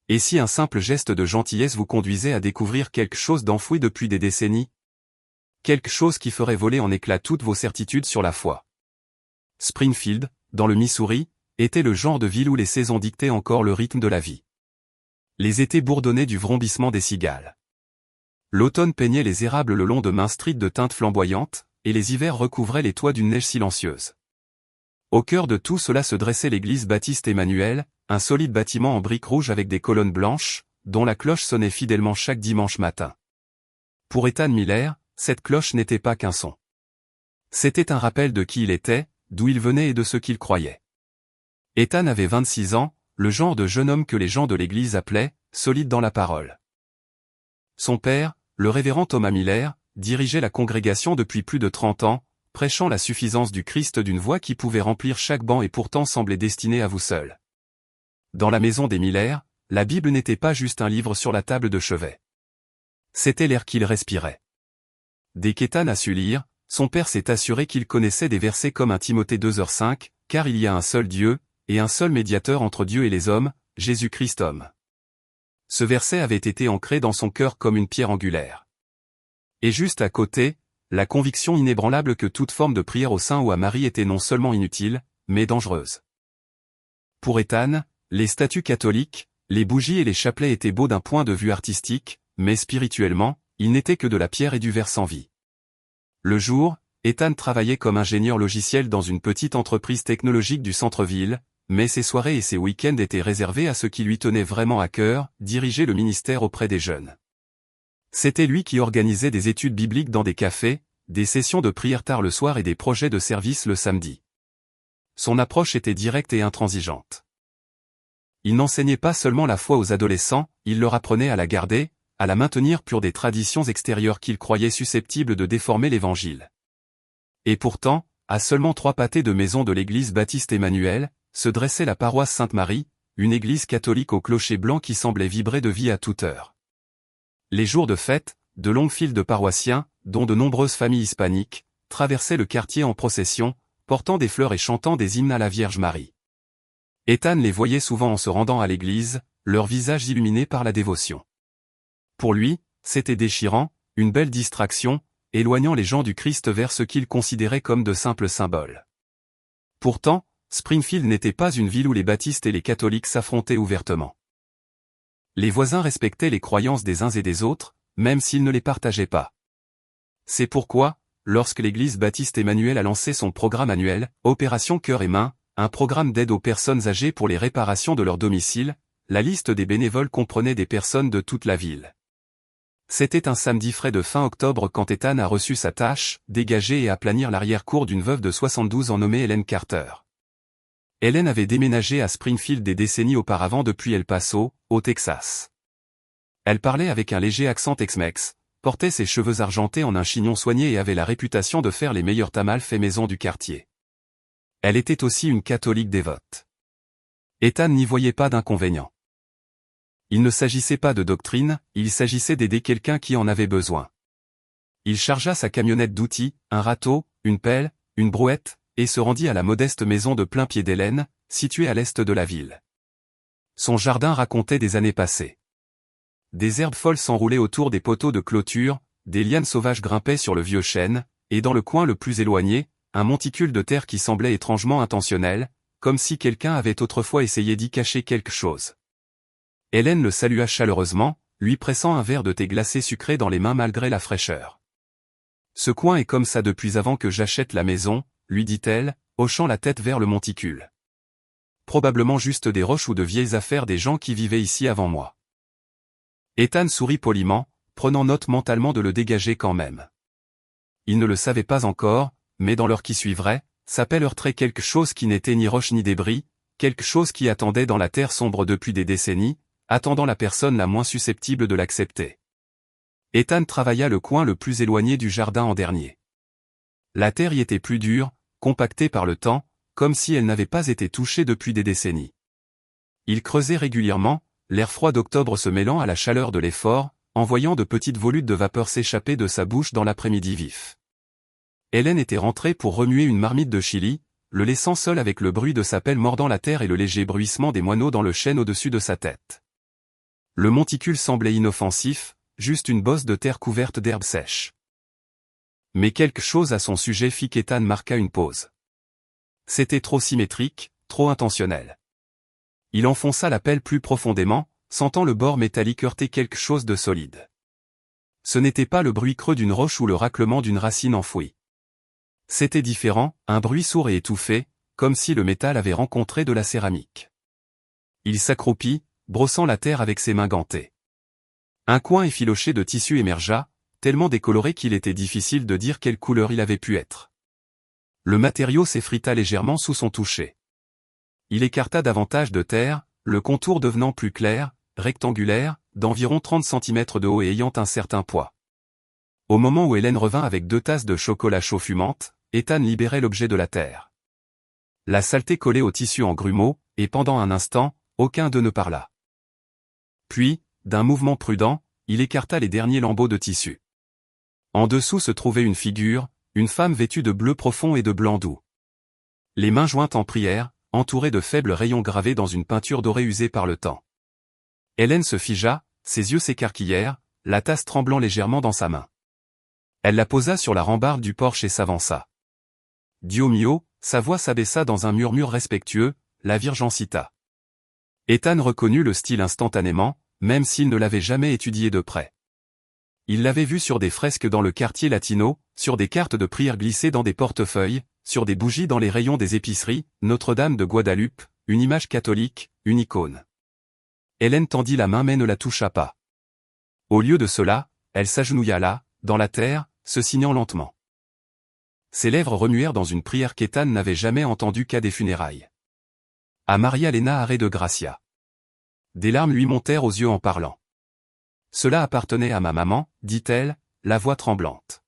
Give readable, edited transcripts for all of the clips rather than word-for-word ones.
Et si un simple geste de gentillesse vous conduisait à découvrir quelque chose d'enfoui depuis des décennies? Quelque chose qui ferait voler en éclats toutes vos certitudes sur la foi. Springfield, dans le Missouri, était le genre de ville où les saisons dictaient encore le rythme de la vie. Les étés bourdonnaient du vrombissement des cigales. L'automne peignait les érables le long de Main Street de teintes flamboyantes, et les hivers recouvraient les toits d'une neige silencieuse. Au cœur de tout cela se dressait l'église Baptiste-Emmanuel, un solide bâtiment en briques rouges avec des colonnes blanches, dont la cloche sonnait fidèlement chaque dimanche matin. Pour Ethan Miller, cette cloche n'était pas qu'un son. C'était un rappel de qui il était, d'où il venait et de ce qu'il croyait. Ethan avait 26 ans, le genre de jeune homme que les gens de l'église appelaient « solide dans la parole ». Son père, le révérend Thomas Miller, dirigeait la congrégation depuis plus de 30 ans, prêchant la suffisance du Christ d'une voix qui pouvait remplir chaque banc et pourtant semblait destinée à vous seul. Dans la maison des Miller, la Bible n'était pas juste un livre sur la table de chevet. C'était l'air qu'il respirait. Dès qu'Ethan a su lire, son père s'est assuré qu'il connaissait des versets comme 1 Timothée 2h5, car il y a un seul Dieu, et un seul médiateur entre Dieu et les hommes, Jésus-Christ homme. Ce verset avait été ancré dans son cœur comme une pierre angulaire. Et juste à côté, la conviction inébranlable que toute forme de prière au Saint ou à Marie était non seulement inutile, mais dangereuse. Pour Ethan, les statues catholiques, les bougies et les chapelets étaient beaux d'un point de vue artistique, mais spirituellement, ils n'étaient que de la pierre et du verre sans vie. Le jour, Ethan travaillait comme ingénieur logiciel dans une petite entreprise technologique du centre-ville, mais ses soirées et ses week-ends étaient réservés à ce qui lui tenait vraiment à cœur, diriger le ministère auprès des jeunes. C'était lui qui organisait des études bibliques dans des cafés, des sessions de prière tard le soir et des projets de service le samedi. Son approche était directe et intransigeante. Il n'enseignait pas seulement la foi aux adolescents, il leur apprenait à la garder, à la maintenir pure des traditions extérieures qu'il croyait susceptibles de déformer l'Évangile. Et pourtant, à seulement 3 pâtés de maison de l'église Baptiste-Emmanuel, se dressait la paroisse Sainte-Marie, une église catholique au clocher blanc qui semblait vibrer de vie à toute heure. Les jours de fête, de longues files de paroissiens, dont de nombreuses familles hispaniques, traversaient le quartier en procession, portant des fleurs et chantant des hymnes à la Vierge Marie. Ethan les voyait souvent en se rendant à l'église, leurs visages illuminés par la dévotion. Pour lui, c'était déchirant, une belle distraction, éloignant les gens du Christ vers ce qu'il considérait comme de simples symboles. Pourtant, Springfield n'était pas une ville où les baptistes et les catholiques s'affrontaient ouvertement. Les voisins respectaient les croyances des uns et des autres, même s'ils ne les partageaient pas. C'est pourquoi, lorsque l'église Baptiste-Emmanuel a lancé son programme annuel, Opération Cœur et Main, un programme d'aide aux personnes âgées pour les réparations de leur domicile, la liste des bénévoles comprenait des personnes de toute la ville. C'était un samedi frais de fin octobre quand Ethan a reçu sa tâche, dégager et aplanir l'arrière-cour d'une veuve de 72 ans nommée Helen Carter. Helen avait déménagé à Springfield des décennies auparavant depuis El Paso, au Texas. Elle parlait avec un léger accent Tex-Mex, portait ses cheveux argentés en un chignon soigné et avait la réputation de faire les meilleurs tamales faits maison du quartier. Elle était aussi une catholique dévote. Ethan n'y voyait pas d'inconvénient. Il ne s'agissait pas de doctrine, il s'agissait d'aider quelqu'un qui en avait besoin. Il chargea sa camionnette d'outils, un râteau, une pelle, une brouette, et se rendit à la modeste maison de plain-pied d'Hélène, située à l'est de la ville. Son jardin racontait des années passées. Des herbes folles s'enroulaient autour des poteaux de clôture, des lianes sauvages grimpaient sur le vieux chêne, et dans le coin le plus éloigné, un monticule de terre qui semblait étrangement intentionnel, comme si quelqu'un avait autrefois essayé d'y cacher quelque chose. Hélène le salua chaleureusement, lui pressant un verre de thé glacé sucré dans les mains malgré la fraîcheur. « Ce coin est comme ça depuis avant que j'achète la maison », lui dit-elle, hochant la tête vers le monticule. « Probablement juste des roches ou de vieilles affaires des gens qui vivaient ici avant moi. » Ethan sourit poliment, prenant note mentalement de le dégager quand même. Il ne le savait pas encore, mais dans l'heure qui suivrait, s'appellerait quelque chose qui n'était ni roche ni débris, quelque chose qui attendait dans la terre sombre depuis des décennies, attendant la personne la moins susceptible de l'accepter. Ethan travailla le coin le plus éloigné du jardin en dernier. La terre y était plus dure, compactée par le temps, comme si elle n'avait pas été touchée depuis des décennies. Il creusait régulièrement, l'air froid d'octobre se mêlant à la chaleur de l'effort, envoyant de petites volutes de vapeur s'échapper de sa bouche dans l'après-midi vif. Hélène était rentrée pour remuer une marmite de chili, le laissant seul avec le bruit de sa pelle mordant la terre et le léger bruissement des moineaux dans le chêne au-dessus de sa tête. Le monticule semblait inoffensif, juste une bosse de terre couverte d'herbes sèches. Mais quelque chose à son sujet fit qu'Ethan marqua une pause. C'était trop symétrique, trop intentionnel. Il enfonça la pelle plus profondément, sentant le bord métallique heurter quelque chose de solide. Ce n'était pas le bruit creux d'une roche ou le raclement d'une racine enfouie. C'était différent, un bruit sourd et étouffé, comme si le métal avait rencontré de la céramique. Il s'accroupit, brossant la terre avec ses mains gantées. Un coin effiloché de tissu émergea, tellement décoloré qu'il était difficile de dire quelle couleur il avait pu être. Le matériau s'effrita légèrement sous son toucher. Il écarta davantage de terre, le contour devenant plus clair, rectangulaire, d'environ 30 cm de haut et ayant un certain poids. Au moment où Hélène revint avec 2 tasses de chocolat chaud fumante, Ethan libérait l'objet de la terre. La saleté collait au tissu en grumeaux, et pendant un instant, aucun d'eux ne parla. Puis, d'un mouvement prudent, il écarta les derniers lambeaux de tissu. En dessous se trouvait une figure, une femme vêtue de bleu profond et de blanc doux. Les mains jointes en prière, entourées de faibles rayons gravés dans une peinture dorée usée par le temps. Hélène se figea, ses yeux s'écarquillèrent, la tasse tremblant légèrement dans sa main. Elle la posa sur la rambarde du porche et s'avança. Dio mio, sa voix s'abaissa dans un murmure respectueux, la Vierge en cita. Ethan reconnut le style instantanément, même s'il ne l'avait jamais étudié de près. Il l'avait vu sur des fresques dans le quartier latino, sur des cartes de prière glissées dans des portefeuilles, sur des bougies dans les rayons des épiceries, Notre-Dame de Guadalupe, une image catholique, une icône. Hélène tendit la main mais ne la toucha pas. Au lieu de cela, elle s'agenouilla là, dans la terre, se signant lentement. Ses lèvres remuèrent dans une prière qu'Ethan n'avait jamais entendue qu'à des funérailles. À Maria Elena Are de Gracia. Des larmes lui montèrent aux yeux en parlant. Cela appartenait à ma maman, dit-elle, la voix tremblante.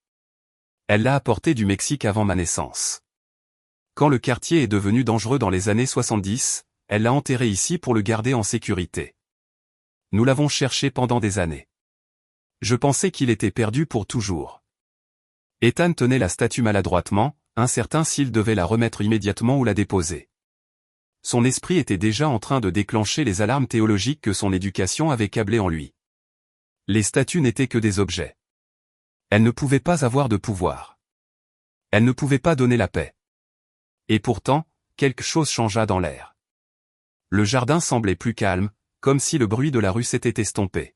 Elle l'a apporté du Mexique avant ma naissance. Quand le quartier est devenu dangereux dans les années 70, elle l'a enterré ici pour le garder en sécurité. Nous l'avons cherché pendant des années. Je pensais qu'il était perdu pour toujours. Ethan tenait la statue maladroitement, incertain s'il devait la remettre immédiatement ou la déposer. Son esprit était déjà en train de déclencher les alarmes théologiques que son éducation avait câblées en lui. Les statues n'étaient que des objets. Elles ne pouvaient pas avoir de pouvoir. Elles ne pouvaient pas donner la paix. Et pourtant, quelque chose changea dans l'air. Le jardin semblait plus calme, comme si le bruit de la rue s'était estompé.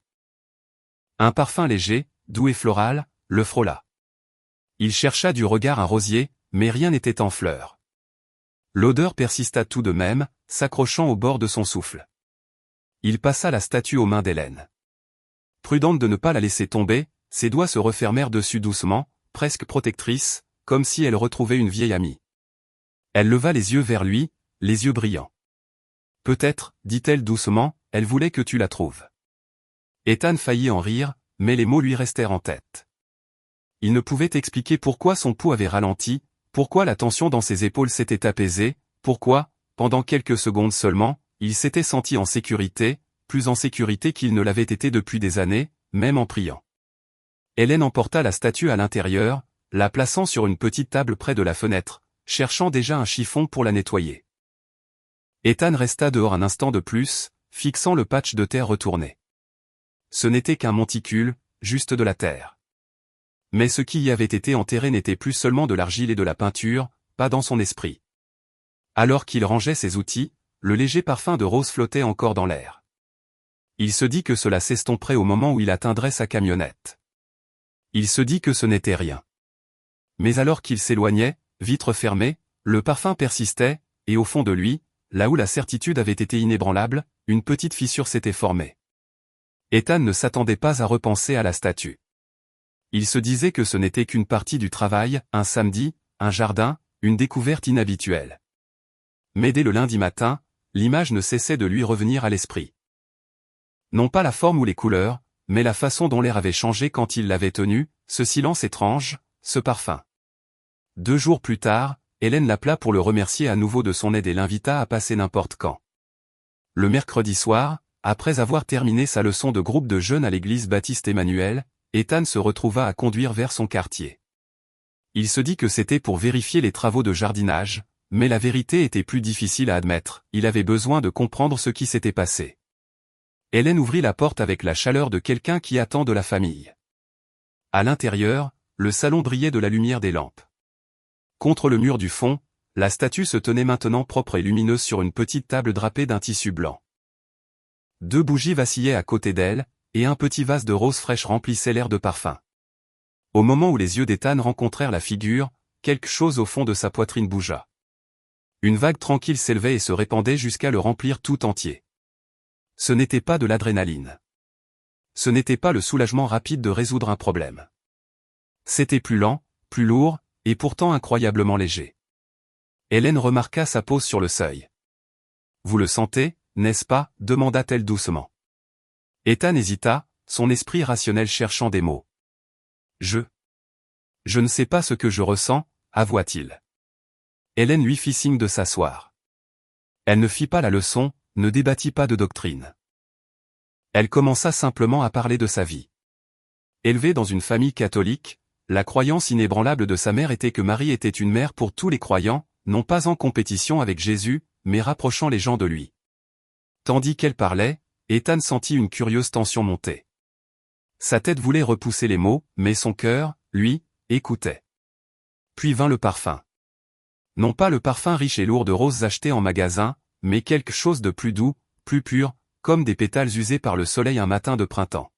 Un parfum léger, doux et floral, le frôla. Il chercha du regard un rosier, mais rien n'était en fleurs. L'odeur persista tout de même, s'accrochant au bord de son souffle. Il passa la statue aux mains d'Hélène. Prudente de ne pas la laisser tomber, ses doigts se refermèrent dessus doucement, presque protectrices, comme si elle retrouvait une vieille amie. Elle leva les yeux vers lui, les yeux brillants. Peut-être, dit-elle doucement, elle voulait que tu la trouves. Ethan faillit en rire, mais les mots lui restèrent en tête. Il ne pouvait expliquer pourquoi son pouls avait ralenti, pourquoi la tension dans ses épaules s'était apaisée, pourquoi, pendant quelques secondes seulement, il s'était senti en sécurité, plus en sécurité qu'il ne l'avait été depuis des années, même en priant. Hélène emporta la statue à l'intérieur, la plaçant sur une petite table près de la fenêtre, cherchant déjà un chiffon pour la nettoyer. Ethan resta dehors un instant de plus, fixant le patch de terre retourné. Ce n'était qu'un monticule, juste de la terre. Mais ce qui y avait été enterré n'était plus seulement de l'argile et de la peinture, pas dans son esprit. Alors qu'il rangeait ses outils, le léger parfum de rose flottait encore dans l'air. Il se dit que cela s'estomperait au moment où il atteindrait sa camionnette. Il se dit que ce n'était rien. Mais alors qu'il s'éloignait, vitre fermée, le parfum persistait, et au fond de lui, là où la certitude avait été inébranlable, une petite fissure s'était formée. Ethan ne s'attendait pas à repenser à la statue. Il se disait que ce n'était qu'une partie du travail, un samedi, un jardin, une découverte inhabituelle. Mais dès le lundi matin, l'image ne cessait de lui revenir à l'esprit. Non pas la forme ou les couleurs, mais la façon dont l'air avait changé quand il l'avait tenu, ce silence étrange, ce parfum. 2 jours plus tard, Hélène l'appela pour le remercier à nouveau de son aide et l'invita à passer n'importe quand. Le mercredi soir, après avoir terminé sa leçon de groupe de jeunes à l'église Baptiste Emmanuel, Ethan se retrouva à conduire vers son quartier. Il se dit que c'était pour vérifier les travaux de jardinage, mais la vérité était plus difficile à admettre, il avait besoin de comprendre ce qui s'était passé. Hélène ouvrit la porte avec la chaleur de quelqu'un qui attend de la famille. À l'intérieur, le salon brillait de la lumière des lampes. Contre le mur du fond, la statue se tenait maintenant propre et lumineuse sur une petite table drapée d'un tissu blanc. 2 bougies vacillaient à côté d'elle, et un petit vase de roses fraîches remplissait l'air de parfum. Au moment où les yeux d'Ethan rencontrèrent la figure, quelque chose au fond de sa poitrine bougea. Une vague tranquille s'élevait et se répandait jusqu'à le remplir tout entier. Ce n'était pas de l'adrénaline. Ce n'était pas le soulagement rapide de résoudre un problème. C'était plus lent, plus lourd, et pourtant incroyablement léger. Hélène remarqua sa pose sur le seuil. « Vous le sentez, n'est-ce pas » demanda-t-elle doucement. Ethan hésita, son esprit rationnel cherchant des mots. « Je ne sais pas ce que je ressens » avoua-t-il. Hélène lui fit signe de s'asseoir. Elle ne fit pas la leçon, ne débattit pas de doctrine. Elle commença simplement à parler de sa vie. Élevée dans une famille catholique, la croyance inébranlable de sa mère était que Marie était une mère pour tous les croyants, non pas en compétition avec Jésus, mais rapprochant les gens de lui. Tandis qu'elle parlait, Ethan sentit une curieuse tension monter. Sa tête voulait repousser les mots, mais son cœur, lui, écoutait. Puis vint le parfum. Non pas le parfum riche et lourd de roses achetées en magasin, mais quelque chose de plus doux, plus pur, comme des pétales usés par le soleil un matin de printemps.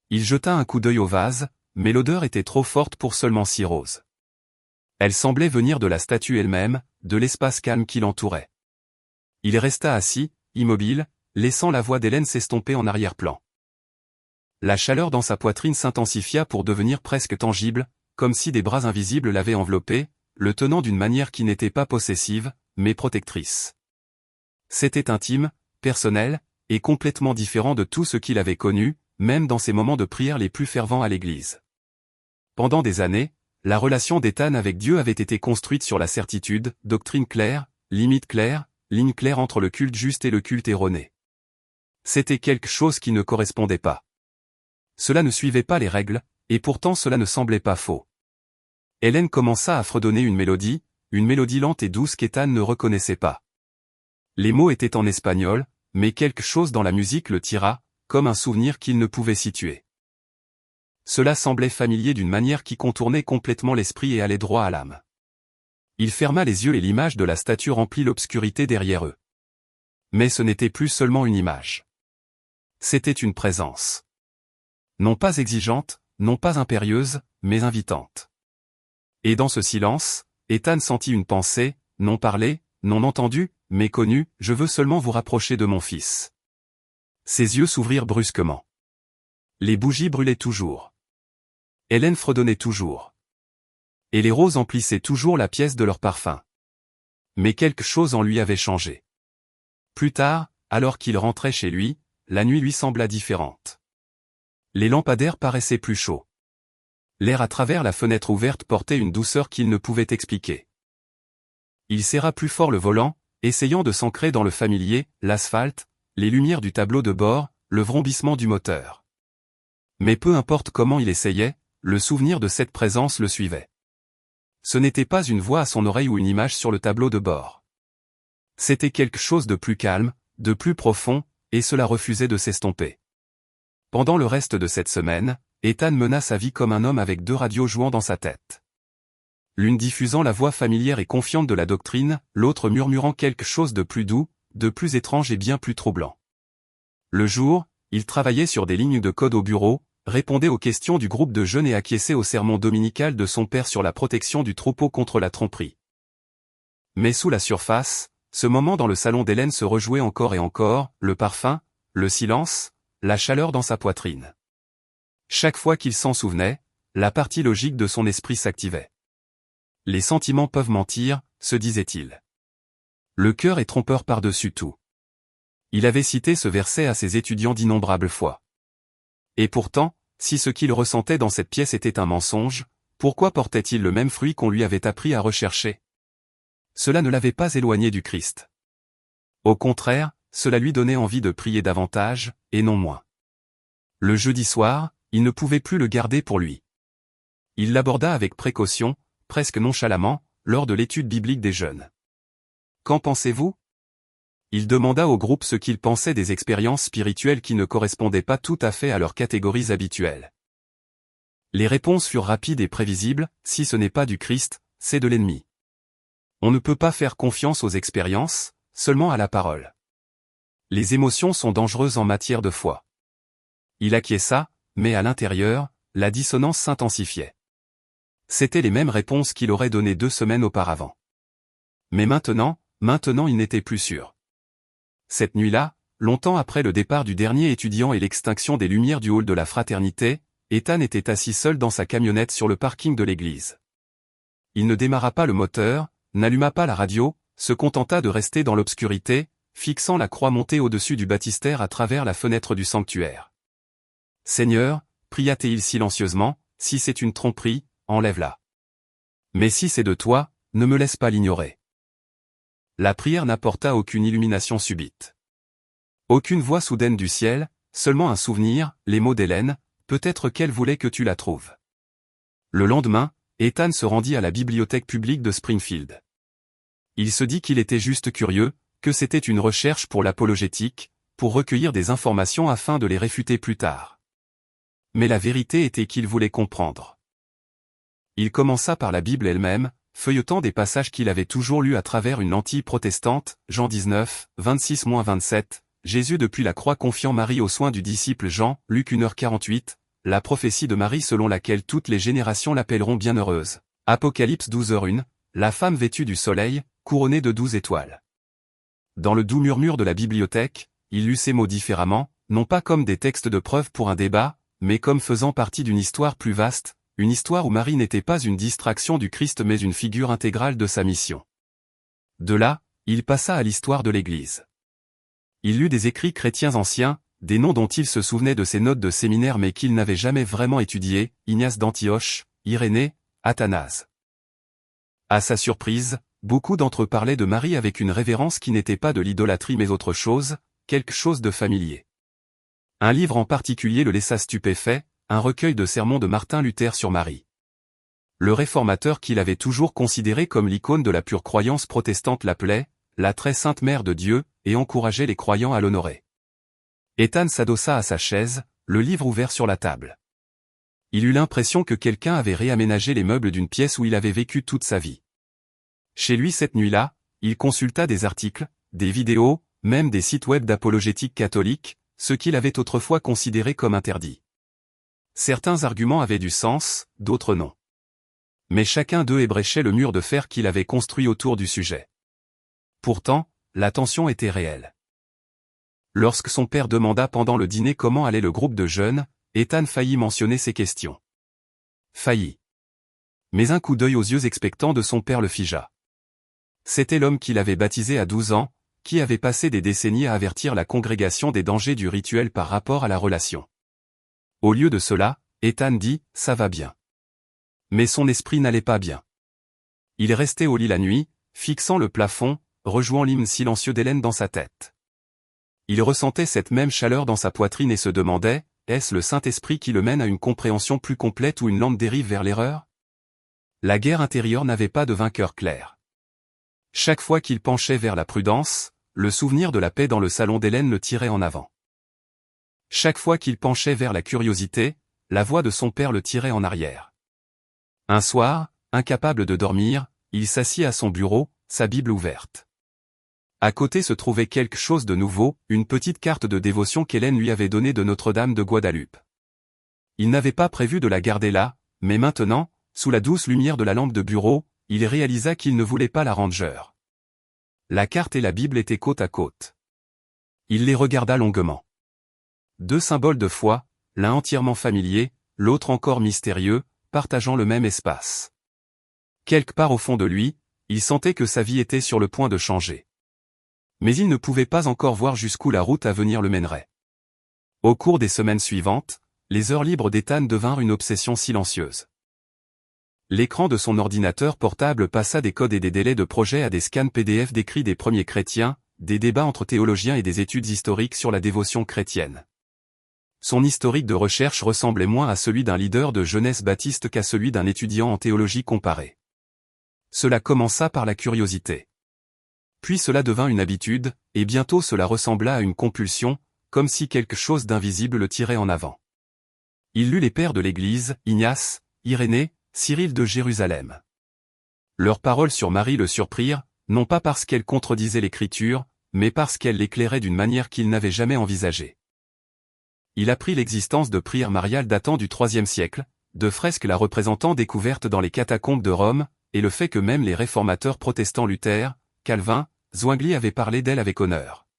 Il jeta un coup d'œil au vase, mais l'odeur était trop forte pour seulement 6 roses. Elle semblait venir de la statue elle-même, de l'espace calme qui l'entourait. Il resta assis, immobile, laissant la voix d'Hélène s'estomper en arrière-plan. La chaleur dans sa poitrine s'intensifia pour devenir presque tangible, comme si des bras invisibles l'avaient enveloppé, le tenant d'une manière qui n'était pas possessive, mais protectrice. C'était intime, personnel, et complètement différent de tout ce qu'il avait connu, même dans ses moments de prière les plus fervents à l'église. Pendant des années, la relation d'Ethan avec Dieu avait été construite sur la certitude, doctrine claire, limite claire, ligne claire entre le culte juste et le culte erroné. C'était quelque chose qui ne correspondait pas. Cela ne suivait pas les règles, et pourtant cela ne semblait pas faux. Hélène commença à fredonner une mélodie lente et douce qu'Ethan ne reconnaissait pas. Les mots étaient en espagnol, mais quelque chose dans la musique le tira, comme un souvenir qu'il ne pouvait situer. Cela semblait familier d'une manière qui contournait complètement l'esprit et allait droit à l'âme. Il ferma les yeux et l'image de la statue remplit l'obscurité derrière eux. Mais ce n'était plus seulement une image. C'était une présence. Non pas exigeante, non pas impérieuse, mais invitante. Et dans ce silence, Ethan sentit une pensée, non parlée, non entendue, mais connue, « Je veux seulement vous rapprocher de mon fils. » Ses yeux s'ouvrirent brusquement. Les bougies brûlaient toujours. Hélène fredonnait toujours. Et les roses emplissaient toujours la pièce de leur parfum. Mais quelque chose en lui avait changé. Plus tard, alors qu'il rentrait chez lui, la nuit lui sembla différente. Les lampadaires paraissaient plus chauds. L'air à travers la fenêtre ouverte portait une douceur qu'il ne pouvait expliquer. Il serra plus fort le volant, essayant de s'ancrer dans le familier, l'asphalte, les lumières du tableau de bord, le vrombissement du moteur. Mais peu importe comment il essayait, le souvenir de cette présence le suivait. Ce n'était pas une voix à son oreille ou une image sur le tableau de bord. C'était quelque chose de plus calme, de plus profond, et cela refusait de s'estomper. Pendant le reste de cette semaine, Ethan mena sa vie comme un homme avec 2 radios jouant dans sa tête. L'une diffusant la voix familière et confiante de la doctrine, l'autre murmurant quelque chose de plus doux, de plus étrange et bien plus troublant. Le jour, il travaillait sur des lignes de code au bureau, répondait aux questions du groupe de jeunes et acquiesçait au sermon dominical de son père sur la protection du troupeau contre la tromperie. Mais sous la surface, ce moment dans le salon d'Hélène se rejouait encore et encore, le parfum, le silence, la chaleur dans sa poitrine. Chaque fois qu'il s'en souvenait, la partie logique de son esprit s'activait. Les sentiments peuvent mentir, se disait-il. Le cœur est trompeur par-dessus tout. Il avait cité ce verset à ses étudiants d'innombrables fois. Et pourtant, si ce qu'il ressentait dans cette pièce était un mensonge, pourquoi portait-il le même fruit qu'on lui avait appris à rechercher? Cela ne l'avait pas éloigné du Christ. Au contraire, cela lui donnait envie de prier davantage, et non moins. Le jeudi soir, il ne pouvait plus le garder pour lui. Il l'aborda avec précaution, presque nonchalamment, lors de l'étude biblique des jeunes. Qu'en pensez-vous? il demanda au groupe ce qu'ils pensaient des expériences spirituelles qui ne correspondaient pas tout à fait à leurs catégories habituelles. Les réponses furent rapides et prévisibles, si ce n'est pas du Christ, c'est de l'ennemi. On ne peut pas faire confiance aux expériences, seulement à la parole. Les émotions sont dangereuses en matière de foi. Il acquiesça, mais à l'intérieur, la dissonance s'intensifiait. C'étaient les mêmes réponses qu'il aurait données 2 semaines auparavant. Mais maintenant il n'était plus sûr. Cette nuit-là, longtemps après le départ du dernier étudiant et l'extinction des lumières du hall de la fraternité, Ethan était assis seul dans sa camionnette sur le parking de l'église. Il ne démarra pas le moteur, n'alluma pas la radio, se contenta de rester dans l'obscurité, fixant la croix montée au-dessus du baptistère à travers la fenêtre du sanctuaire. « Seigneur, pria-t-il silencieusement, si c'est une tromperie, enlève-la. Mais si c'est de toi, ne me laisse pas l'ignorer. » La prière n'apporta aucune illumination subite. Aucune voix soudaine du ciel, seulement un souvenir, les mots d'Hélène, peut-être qu'elle voulait que tu la trouves. Le lendemain, Ethan se rendit à la bibliothèque publique de Springfield. Il se dit qu'il était juste curieux, que c'était une recherche pour l'apologétique, pour recueillir des informations afin de les réfuter plus tard. Mais la vérité était qu'il voulait comprendre. Il commença par la Bible elle-même, feuilletant des passages qu'il avait toujours lus à travers une lentille protestante, Jean 19, 26-27, Jésus depuis la croix confiant Marie aux soins du disciple Jean, Luc 1h48, la prophétie de Marie selon laquelle toutes les générations l'appelleront bienheureuse, Apocalypse 12h1, la femme vêtue du soleil, couronnée de 12 étoiles. Dans le doux murmure de la bibliothèque, il lut ces mots différemment, non pas comme des textes de preuve pour un débat, mais comme faisant partie d'une histoire plus vaste, une histoire où Marie n'était pas une distraction du Christ mais une figure intégrale de sa mission. De là, il passa à l'histoire de l'Église. Il lut des écrits chrétiens anciens, des noms dont il se souvenait de ses notes de séminaire mais qu'il n'avait jamais vraiment étudiés, Ignace d'Antioche, Irénée, Athanase. À sa surprise, beaucoup d'entre eux parlaient de Marie avec une révérence qui n'était pas de l'idolâtrie mais autre chose, quelque chose de familier. Un livre en particulier le laissa stupéfait, un recueil de sermons de Martin Luther sur Marie. Le réformateur qu'il avait toujours considéré comme l'icône de la pure croyance protestante l'appelait « la très sainte mère de Dieu » et encourageait les croyants à l'honorer. Ethan s'adossa à sa chaise, le livre ouvert sur la table. Il eut l'impression que quelqu'un avait réaménagé les meubles d'une pièce où il avait vécu toute sa vie. Chez lui cette nuit-là, il consulta des articles, des vidéos, même des sites web d'apologétique catholique, ce qu'il avait autrefois considéré comme interdit. Certains arguments avaient du sens, d'autres non. Mais chacun d'eux ébréchait le mur de fer qu'il avait construit autour du sujet. Pourtant, la tension était réelle. Lorsque son père demanda pendant le dîner comment allait le groupe de jeunes, Ethan faillit mentionner ces questions. Faillit. Mais un coup d'œil aux yeux expectants de son père le figea. C'était l'homme qu'il avait baptisé à 12 ans, qui avait passé des décennies à avertir la congrégation des dangers du rituel par rapport à la relation. Au lieu de cela, Ethan dit « ça va bien ». Mais son esprit n'allait pas bien. Il restait au lit la nuit, fixant le plafond, rejouant l'hymne silencieux d'Hélène dans sa tête. Il ressentait cette même chaleur dans sa poitrine et se demandait, est-ce le Saint-Esprit qui le mène à une compréhension plus complète ou une lente dérive vers l'erreur? La guerre intérieure n'avait pas de vainqueur clair. Chaque fois qu'il penchait vers la prudence, le souvenir de la paix dans le salon d'Hélène le tirait en avant. Chaque fois qu'il penchait vers la curiosité, la voix de son père le tirait en arrière. Un soir, incapable de dormir, il s'assit à son bureau, sa Bible ouverte. À côté se trouvait quelque chose de nouveau, une petite carte de dévotion qu'Hélène lui avait donnée de Notre-Dame de Guadeloupe. Il n'avait pas prévu de la garder là, mais maintenant, sous la douce lumière de la lampe de bureau, il réalisa qu'il ne voulait pas la ranger. La carte et la Bible étaient côte à côte. Il les regarda longuement. 2 symboles de foi, l'un entièrement familier, l'autre encore mystérieux, partageant le même espace. Quelque part au fond de lui, il sentait que sa vie était sur le point de changer. Mais il ne pouvait pas encore voir jusqu'où la route à venir le mènerait. Au cours des semaines suivantes, les heures libres d'Ethan devinrent une obsession silencieuse. L'écran de son ordinateur portable passa des codes et des délais de projet à des scans PDF d'écrits des premiers chrétiens, des débats entre théologiens et des études historiques sur la dévotion chrétienne. Son historique de recherche ressemblait moins à celui d'un leader de jeunesse baptiste qu'à celui d'un étudiant en théologie comparée. Cela commença par la curiosité. Puis cela devint une habitude, et bientôt cela ressembla à une compulsion, comme si quelque chose d'invisible le tirait en avant. Il lut les pères de l'Église, Ignace, Irénée, Cyril de Jérusalem. Leurs paroles sur Marie le surprirent, non pas parce qu'elles contredisaient l'Écriture, mais parce qu'elles l'éclairaient d'une manière qu'il n'avait jamais envisagée. Il apprit l'existence de prières mariales datant du IIIe siècle, de fresques la représentant découvertes dans les catacombes de Rome, et le fait que même les réformateurs protestants Luther, Calvin, Zwingli avaient parlé d'elle avec honneur.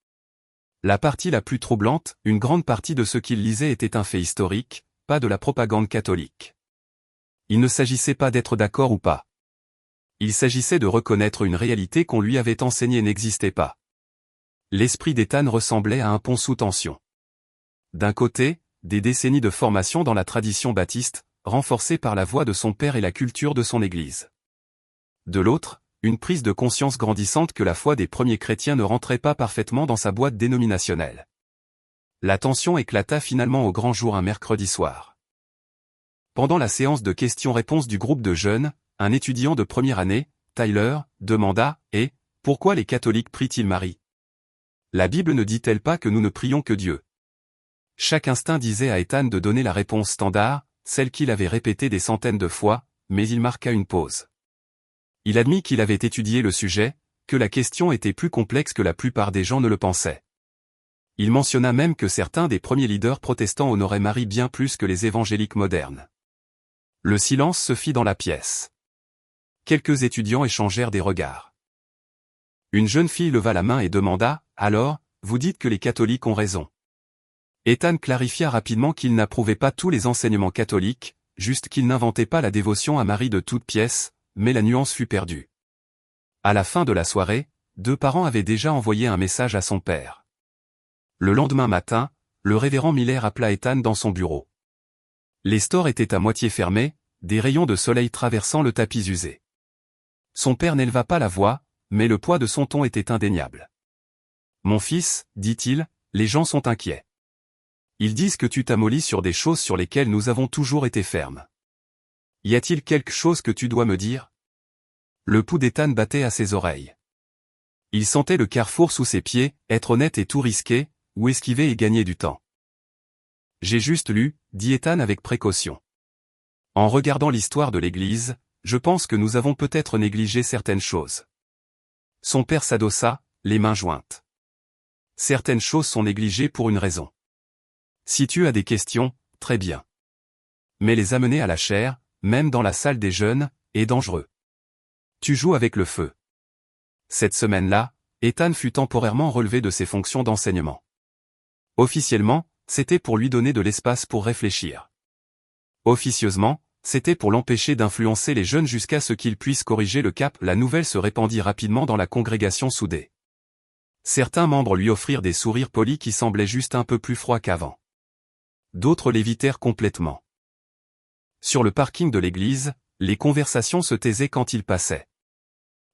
La partie la plus troublante, une grande partie de ce qu'il lisait était un fait historique, pas de la propagande catholique. Il ne s'agissait pas d'être d'accord ou pas. Il s'agissait de reconnaître une réalité qu'on lui avait enseignée n'existait pas. L'esprit d'Ethan ressemblait à un pont sous tension. D'un côté, des décennies de formation dans la tradition baptiste, renforcées par la voix de son père et la culture de son Église. De l'autre, une prise de conscience grandissante que la foi des premiers chrétiens ne rentrait pas parfaitement dans sa boîte dénominationnelle. La tension éclata finalement au grand jour un mercredi soir. Pendant la séance de questions-réponses du groupe de jeunes, un étudiant de première année, Tyler, demanda « Et, pourquoi les catholiques prient-ils Marie ? La Bible ne dit-elle pas que nous ne prions que Dieu ?» Chaque instinct disait à Ethan de donner la réponse standard, celle qu'il avait répétée des centaines de fois, mais il marqua une pause. Il admit qu'il avait étudié le sujet, que la question était plus complexe que la plupart des gens ne le pensaient. Il mentionna même que certains des premiers leaders protestants honoraient Marie bien plus que les évangéliques modernes. Le silence se fit dans la pièce. Quelques étudiants échangèrent des regards. Une jeune fille leva la main et demanda « Alors, vous dites que les catholiques ont raison ?» Ethan clarifia rapidement qu'il n'approuvait pas tous les enseignements catholiques, juste qu'il n'inventait pas la dévotion à Marie de toutes pièces, mais la nuance fut perdue. À la fin de la soirée, 2 parents avaient déjà envoyé un message à son père. Le lendemain matin, le révérend Miller appela Ethan dans son bureau. Les stores étaient à moitié fermés, des rayons de soleil traversant le tapis usé. Son père n'éleva pas la voix, mais le poids de son ton était indéniable. « Mon fils, dit-il, les gens sont inquiets. Ils disent que tu t'amollis sur des choses sur lesquelles nous avons toujours été fermes. Y a-t-il quelque chose que tu dois me dire ?» Le pouls d'Ethan battait à ses oreilles. Il sentait le carrefour sous ses pieds, être honnête et tout risquer, ou esquiver et gagner du temps. « J'ai juste lu, » dit Ethan avec précaution. « En regardant l'histoire de l'Église, je pense que nous avons peut-être négligé certaines choses. » Son père s'adossa, les mains jointes. « Certaines choses sont négligées pour une raison. Si tu as des questions, très bien. Mais les amener à la chair, même dans la salle des jeunes, est dangereux. Tu joues avec le feu. » Cette semaine-là, Ethan fut temporairement relevé de ses fonctions d'enseignement. Officiellement, c'était pour lui donner de l'espace pour réfléchir. Officieusement, c'était pour l'empêcher d'influencer les jeunes jusqu'à ce qu'ils puissent corriger le cap. La nouvelle se répandit rapidement dans la congrégation soudée. Certains membres lui offrirent des sourires polis qui semblaient juste un peu plus froids qu'avant. D'autres l'évitèrent complètement. Sur le parking de l'église, les conversations se taisaient quand il passait.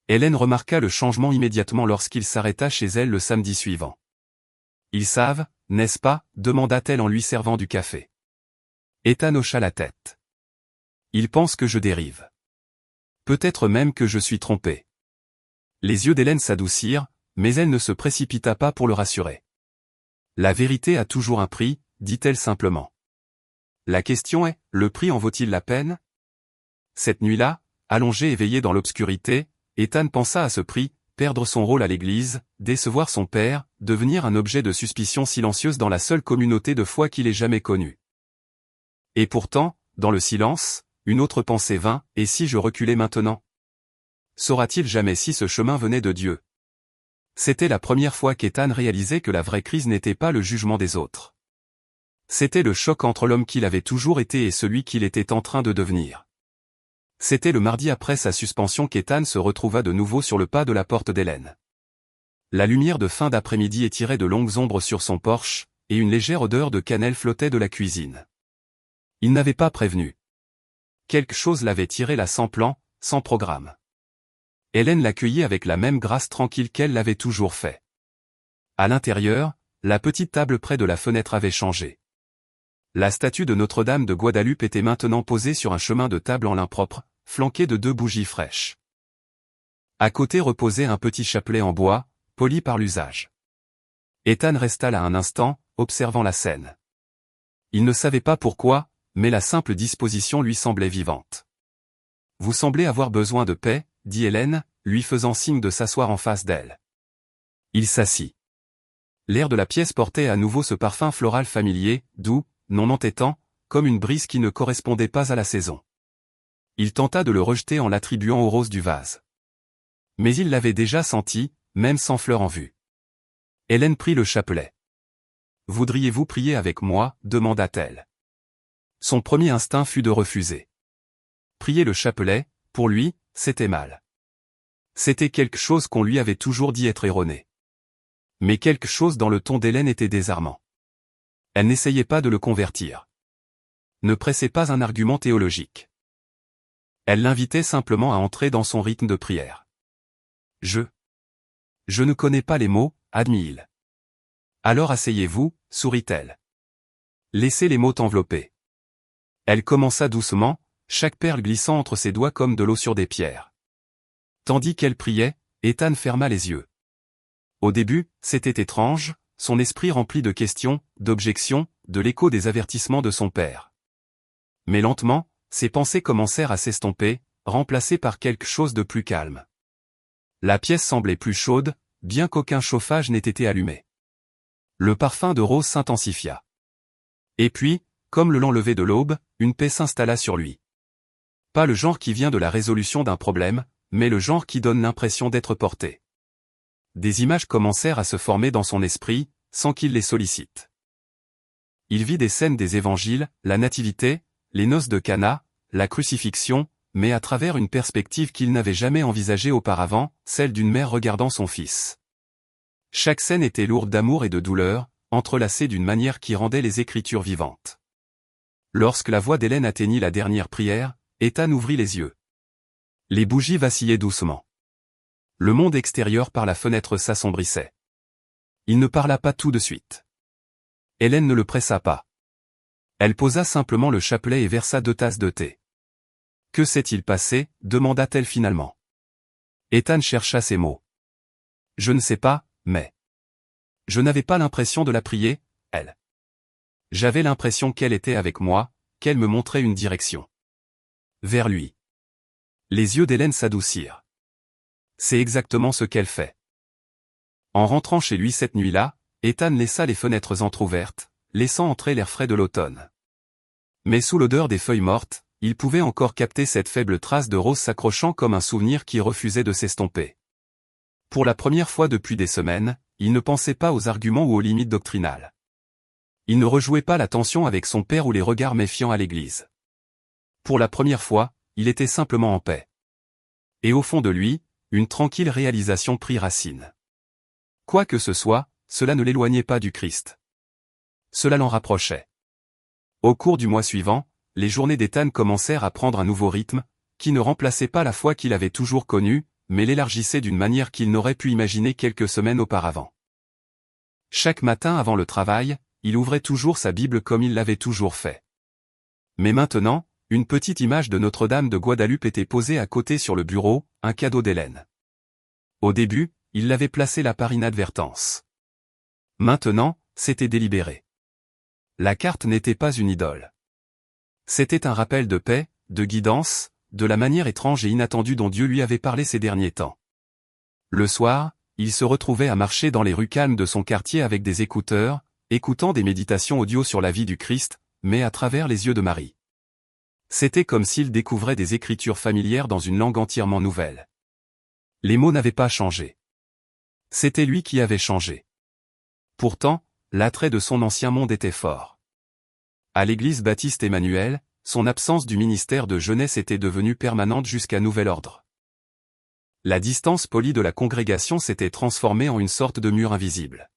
Hélène remarqua le changement immédiatement lorsqu'il s'arrêta chez elle le samedi suivant. « Ils savent, n'est-ce pas ?» demanda-t-elle en lui servant du café. Ethan hocha la tête. « Ils pensent que je dérive. Peut-être même que je suis trompé. » Les yeux d'Hélène s'adoucirent, mais elle ne se précipita pas pour le rassurer. « La vérité a toujours un prix, » dit-elle simplement. La question est, le prix en vaut-il la peine? Cette nuit-là, allongé éveillé dans l'obscurité, Ethan pensa à ce prix, perdre son rôle à l'église, décevoir son père, devenir un objet de suspicion silencieuse dans la seule communauté de foi qu'il ait jamais connue. Et pourtant, dans le silence, une autre pensée vint, et si je reculais maintenant? Saura-t-il jamais si ce chemin venait de Dieu? C'était la première fois qu'Ethan réalisait que la vraie crise n'était pas le jugement des autres. C'était le choc entre l'homme qu'il avait toujours été et celui qu'il était en train de devenir. C'était le mardi après sa suspension qu'Ethan se retrouva de nouveau sur le pas de la porte d'Hélène. La lumière de fin d'après-midi étirait de longues ombres sur son porche, et une légère odeur de cannelle flottait de la cuisine. Il n'avait pas prévenu. Quelque chose l'avait tiré là sans plan, sans programme. Hélène l'accueillit avec la même grâce tranquille qu'elle l'avait toujours fait. À l'intérieur, la petite table près de la fenêtre avait changé. La statue de Notre-Dame de Guadalupe était maintenant posée sur un chemin de table en lin propre, flanqué de 2 bougies fraîches. À côté reposait un petit chapelet en bois, poli par l'usage. Ethan resta là un instant, observant la scène. Il ne savait pas pourquoi, mais la simple disposition lui semblait vivante. « Vous semblez avoir besoin de paix, » dit Hélène, lui faisant signe de s'asseoir en face d'elle. Il s'assit. L'air de la pièce portait à nouveau ce parfum floral familier, doux, non entêtant, comme une brise qui ne correspondait pas à la saison. Il tenta de le rejeter en l'attribuant aux roses du vase. Mais il l'avait déjà senti, même sans fleurs en vue. Hélène prit le chapelet. « Voudriez-vous prier avec moi » demanda-t-elle. Son premier instinct fut de refuser. Prier le chapelet, pour lui, c'était mal. C'était quelque chose qu'on lui avait toujours dit être erroné. Mais quelque chose dans le ton d'Hélène était désarmant. Elle n'essayait pas de le convertir. Ne pressait pas un argument théologique. Elle l'invitait simplement à entrer dans son rythme de prière. « Je ne connais pas les mots » admit-il. « Alors asseyez-vous » sourit-elle. « Laissez les mots t'envelopper. » Elle commença doucement, chaque perle glissant entre ses doigts comme de l'eau sur des pierres. Tandis qu'elle priait, Ethan ferma les yeux. Au début, c'était étrange, son esprit rempli de questions, d'objections, de l'écho des avertissements de son père. Mais lentement, ses pensées commencèrent à s'estomper, remplacées par quelque chose de plus calme. La pièce semblait plus chaude, bien qu'aucun chauffage n'ait été allumé. Le parfum de rose s'intensifia. Et puis, comme le lent lever de l'aube, une paix s'installa sur lui. Pas le genre qui vient de la résolution d'un problème, mais le genre qui donne l'impression d'être porté. Des images commencèrent à se former dans son esprit, sans qu'il les sollicite. Il vit des scènes des évangiles, la nativité, les noces de Cana, la crucifixion, mais à travers une perspective qu'il n'avait jamais envisagée auparavant, celle d'une mère regardant son fils. Chaque scène était lourde d'amour et de douleur, entrelacée d'une manière qui rendait les Écritures vivantes. Lorsque la voix d'Hélène atteignit la dernière prière, Ethan ouvrit les yeux. Les bougies vacillaient doucement. Le monde extérieur par la fenêtre s'assombrissait. Il ne parla pas tout de suite. Hélène ne le pressa pas. Elle posa simplement le chapelet et versa 2 tasses de thé. « Que s'est-il passé » demanda-t-elle finalement. Ethan chercha ses mots. « Je ne sais pas, mais... » Je n'avais pas l'impression de la prier, elle. J'avais l'impression qu'elle était avec moi, qu'elle me montrait une direction. Vers lui. Les yeux d'Hélène s'adoucirent. C'est exactement ce qu'elle fait. En rentrant chez lui cette nuit-là, Ethan laissa les fenêtres entr'ouvertes, laissant entrer l'air frais de l'automne. Mais sous l'odeur des feuilles mortes, il pouvait encore capter cette faible trace de rose s'accrochant comme un souvenir qui refusait de s'estomper. Pour la première fois depuis des semaines, il ne pensait pas aux arguments ou aux limites doctrinales. Il ne rejouait pas la tension avec son père ou les regards méfiants à l'église. Pour la première fois, il était simplement en paix. Et au fond de lui, une tranquille réalisation prit racine. Quoi que ce soit, cela ne l'éloignait pas du Christ. Cela l'en rapprochait. Au cours du mois suivant, les journées d'Ethan commencèrent à prendre un nouveau rythme, qui ne remplaçait pas la foi qu'il avait toujours connue, mais l'élargissait d'une manière qu'il n'aurait pu imaginer quelques semaines auparavant. Chaque matin avant le travail, il ouvrait toujours sa Bible comme il l'avait toujours fait. Mais maintenant, une petite image de Notre-Dame de Guadeloupe était posée à côté sur le bureau, un cadeau d'Hélène. Au début, il l'avait placée là par inadvertance. Maintenant, c'était délibéré. La carte n'était pas une idole. C'était un rappel de paix, de guidance, de la manière étrange et inattendue dont Dieu lui avait parlé ces derniers temps. Le soir, il se retrouvait à marcher dans les rues calmes de son quartier avec des écouteurs, écoutant des méditations audio sur la vie du Christ, mais à travers les yeux de Marie. C'était comme s'il découvrait des écritures familières dans une langue entièrement nouvelle. Les mots n'avaient pas changé. C'était lui qui avait changé. Pourtant, l'attrait de son ancien monde était fort. À l'église baptiste Emmanuel, son absence du ministère de jeunesse était devenue permanente jusqu'à nouvel ordre. La distance polie de la congrégation s'était transformée en une sorte de mur invisible.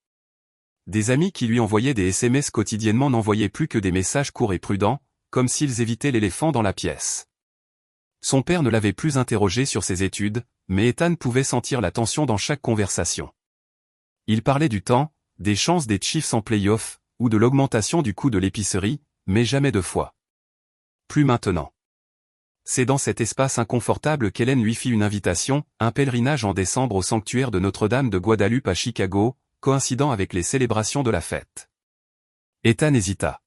Des amis qui lui envoyaient des SMS quotidiennement n'envoyaient plus que des messages courts et prudents, comme s'ils évitaient l'éléphant dans la pièce. Son père ne l'avait plus interrogé sur ses études, mais Ethan pouvait sentir la tension dans chaque conversation. Il parlait du temps, des chances des Chiefs en play-off, ou de l'augmentation du coût de l'épicerie, mais jamais de foi. Plus maintenant. C'est dans cet espace inconfortable qu'Hélène lui fit une invitation, un pèlerinage en décembre au sanctuaire de Notre-Dame de Guadalupe à Chicago, coïncidant avec les célébrations de la fête. Ethan hésita.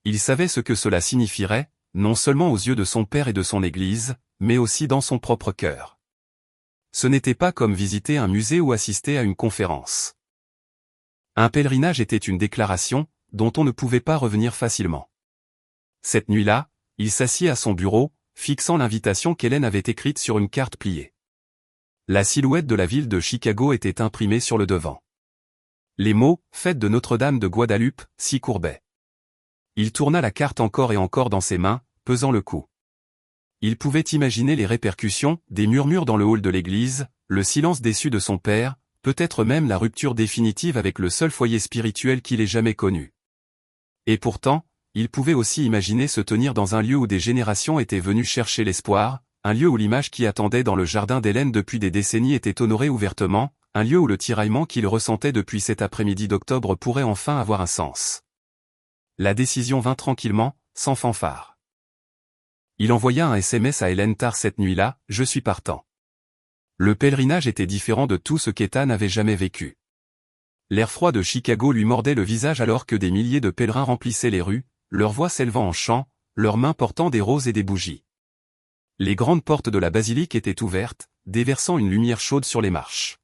Il savait ce que cela signifierait, non seulement aux yeux de son père et de son église, mais aussi dans son propre cœur. Ce n'était pas comme visiter un musée ou assister à une conférence. Un pèlerinage était une déclaration, dont on ne pouvait pas revenir facilement. Cette nuit-là, il s'assit à son bureau, fixant l'invitation qu'Hélène avait écrite sur une carte pliée. La silhouette de la ville de Chicago était imprimée sur le devant. Les mots « Fête de Notre-Dame de Guadalupe » s'y courbaient. Il tourna la carte encore et encore dans ses mains, pesant le coup. Il pouvait imaginer les répercussions, des murmures dans le hall de l'église, le silence déçu de son père, peut-être même la rupture définitive avec le seul foyer spirituel qu'il ait jamais connu. Et pourtant, il pouvait aussi imaginer se tenir dans un lieu où des générations étaient venues chercher l'espoir, un lieu où l'image qui attendait dans le jardin d'Hélène depuis des décennies était honorée ouvertement, un lieu où le tiraillement qu'il ressentait depuis cet après-midi d'octobre pourrait enfin avoir un sens. La décision vint tranquillement, sans fanfare. Il envoya un SMS à Hélène tard cette nuit-là, « Je suis partant ». Le pèlerinage était différent de tout ce qu'Ethan avait jamais vécu. L'air froid de Chicago lui mordait le visage alors que des milliers de pèlerins remplissaient les rues, leurs voix s'élevant en chant, leurs mains portant des roses et des bougies. Les grandes portes de la basilique étaient ouvertes, déversant une lumière chaude sur les marches.